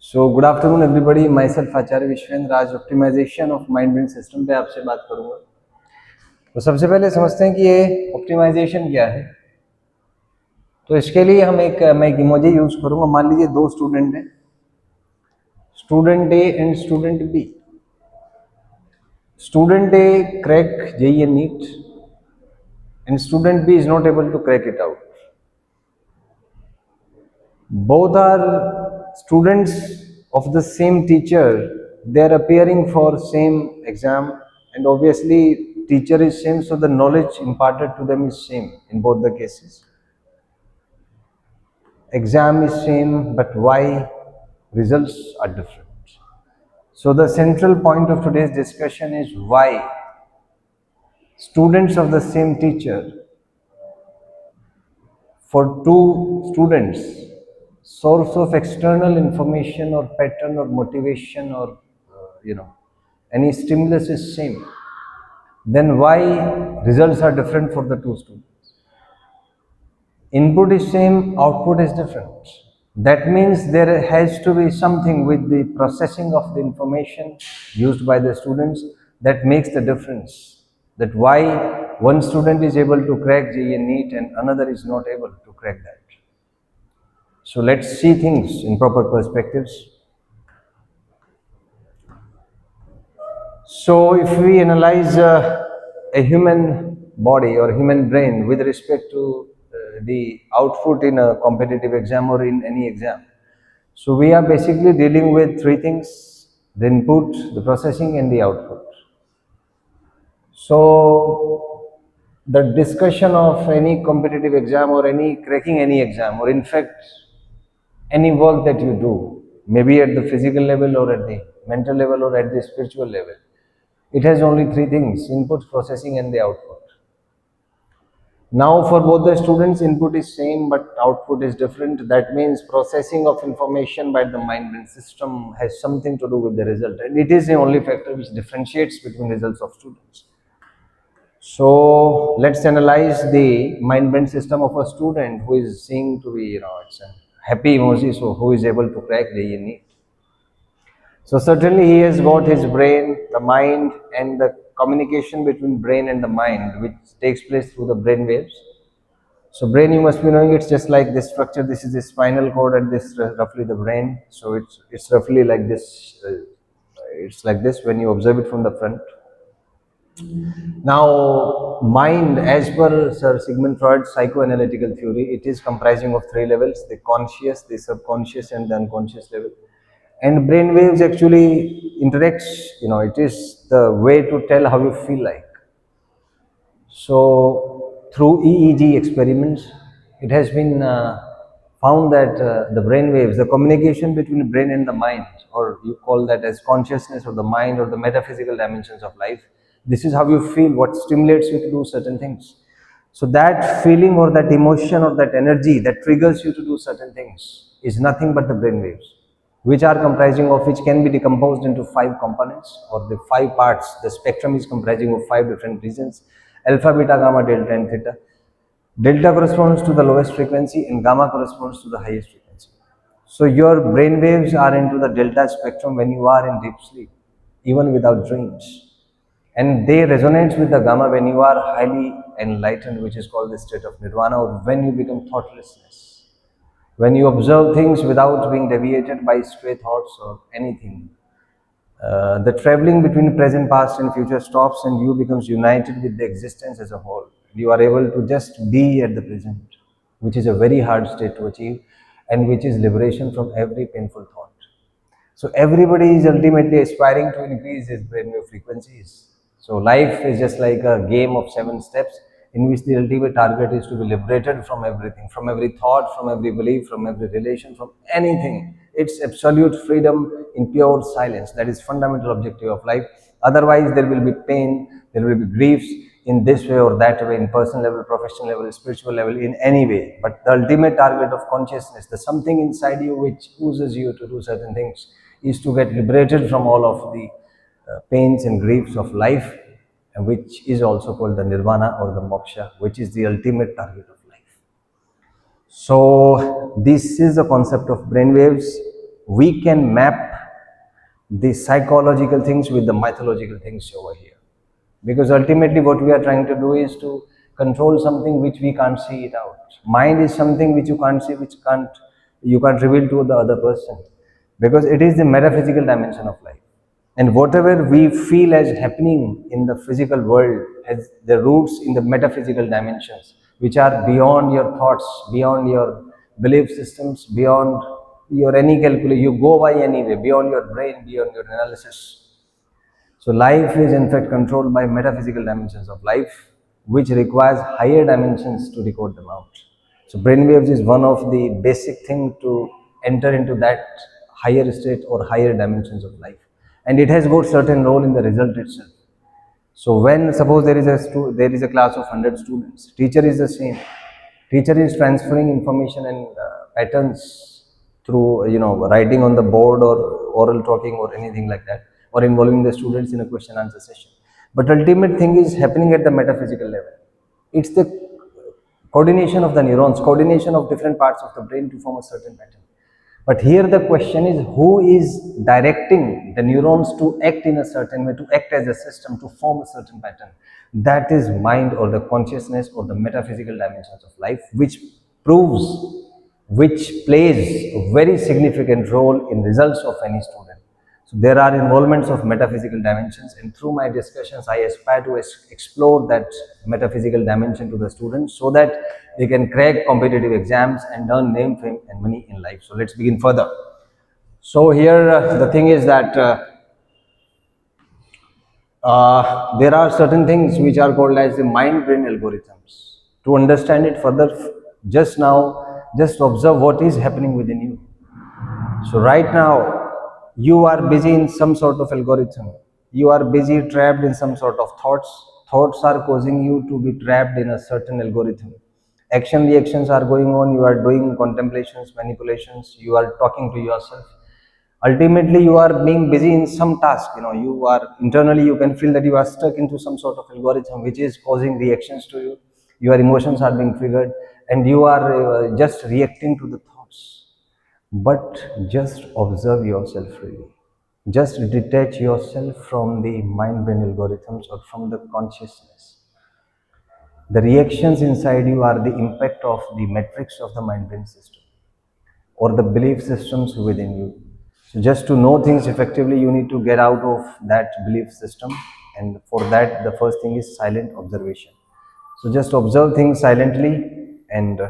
सो good afternoon everybody, myself Acharya Vishwendra. आज optimization of mind brain system पे आपसे बात करूंगा। तो सबसे पहले समझते हैं कि ये ऑप्टिमाइजेशन क्या है। तो इसके लिए मैं एक इमोजी यूज करूंगा। मान लीजिए दो स्टूडेंट हैं, student A and student B. Student A crack JEE NEET and student B is not able to crack it out. Both are students of the same teacher. They are appearing for same exam, and obviously teacher is same, so the knowledge imparted to them is same in both the cases. Exam is same, but why results are different? So the central point of today's discussion is why students of the same teacher, for two students, source of external information or pattern or motivation or any stimulus is same, then why results are different for the two students? Input is same, output is different. That means there has to be something with the processing of the information used by the students that makes the difference, that why one student is able to crack JEE NEET and another is not able to crack that. So let's see things in proper perspectives. So if we analyze a human body or human brain with respect to the output in a competitive exam or in any exam, so we are basically dealing with three things: the input, the processing and the output. So the discussion of any competitive exam or any cracking any exam, or in fact any work that you do, maybe at the physical level or at the mental level or at the spiritual level, it has only three things: input, processing and the output. Now for both the students, input is same but output is different. That means processing of information by the mind brain system has something to do with the result, and it is the only factor which differentiates between results of students. So let's analyze the mind brain system of a student who is seen to be, it's a happy emoji, so who is able to crack JEE NEET. So certainly he has got his brain, the mind, and the communication between brain and the mind, which takes place through the brain waves. So brain, you must be knowing, it's just like this structure. This is the spinal cord, and this roughly the brain. So it's roughly like this. It's like this when you observe it from the front. Now, mind, as per Sir Sigmund Freud's psychoanalytical theory, it is comprising of three levels: the conscious, the subconscious, and the unconscious level. And brain waves actually interacts, it is the way to tell how you feel like. So through EEG experiments, it has been found that the brain waves, the communication between the brain and the mind, or you call that as consciousness or the mind or the metaphysical dimensions of life, this is how you feel, what stimulates you to do certain things. So that feeling or that emotion or that energy that triggers you to do certain things is nothing but the brain waves, which are comprising of, which can be decomposed into five components or the five parts. The spectrum is comprising of five different regions: alpha, beta, gamma, delta and theta. Delta corresponds to the lowest frequency and gamma corresponds to the highest frequency. So your brain waves are into the delta spectrum when you are in deep sleep, even without dreams. And they resonate with the gamma when you are highly enlightened, which is called the state of nirvana, or when you become thoughtlessness. When you observe things without being deviated by stray thoughts or anything, the traveling between present, past and future stops, and you becomes united with the existence as a whole. You are able to just be at the present, which is a very hard state to achieve, and which is liberation from every painful thought. So everybody is ultimately aspiring to increase his brainwave frequencies. So life is just like a game of 7 steps, in which the ultimate target is to be liberated from everything, from every thought, from every belief, from every relation, from anything. It's absolute freedom in pure silence. That is fundamental objective of life. Otherwise, there will be pain, there will be griefs in this way or that way, in personal level, professional level, spiritual level, in any way. But the ultimate target of consciousness, the something inside you which oozes you to do certain things, is to get liberated from all of the pains and griefs of life, which is also called the nirvana or the moksha, which is the ultimate target of life. So this is the concept of brain waves. we can map the psychological things with the mythological things over here. Because ultimately what we are trying to do is to control something which we can't see it out. Mind is something which you can't see, which you can't reveal to the other person, because it is the metaphysical dimension of life. And whatever we feel as happening in the physical world has the roots in the metaphysical dimensions, which are beyond your thoughts, beyond your belief systems, beyond your any calculation. You go by anyway, beyond your brain, beyond your analysis. So life is in fact controlled by metaphysical dimensions of life, which requires higher dimensions to record them out. So brainwaves is one of the basic thing to enter into that higher state or higher dimensions of life, and it has got certain role in the result itself. So when suppose there is a class of 100 students, teacher is the same. Teacher is transferring information and patterns through writing on the board or oral talking or anything like that, or involving the students in a question answer session. But ultimate thing is happening at the metaphysical level. It's the coordination of the neurons, coordination of different parts of the brain to form a certain pattern. But here the question is, who is directing the neurons to act in a certain way, to act as a system, to form a certain pattern? That is mind or the consciousness or the metaphysical dimensions of life, which plays a very significant role in results of any student. So there are involvements of metaphysical dimensions, and through my discussions, I aspire to explore that metaphysical dimension to the students so that they can crack competitive exams and earn name, fame, and money in life. So let's begin further. So here the thing is that there are certain things which are called as the mind-brain algorithms. To understand it further, just observe what is happening within you. So right now, you are busy in some sort of algorithm. You are busy trapped in some sort of thoughts. Thoughts are causing you to be trapped in a certain algorithm. Action reactions are going on. You are doing contemplations, manipulations. You are talking to yourself. Ultimately, you are being busy in some task. You are internally, you can feel that you are stuck into some sort of algorithm which is causing reactions to you. Your emotions are being triggered, and you are just reacting to the thoughts. But just observe yourself really. Just detach yourself from the mind-brain algorithms or from the consciousness. The reactions inside you are the impact of the matrix of the mind-brain system or the belief systems within you. So just to know things effectively, you need to get out of that belief system, and for that the first thing is silent observation. So just observe things silently and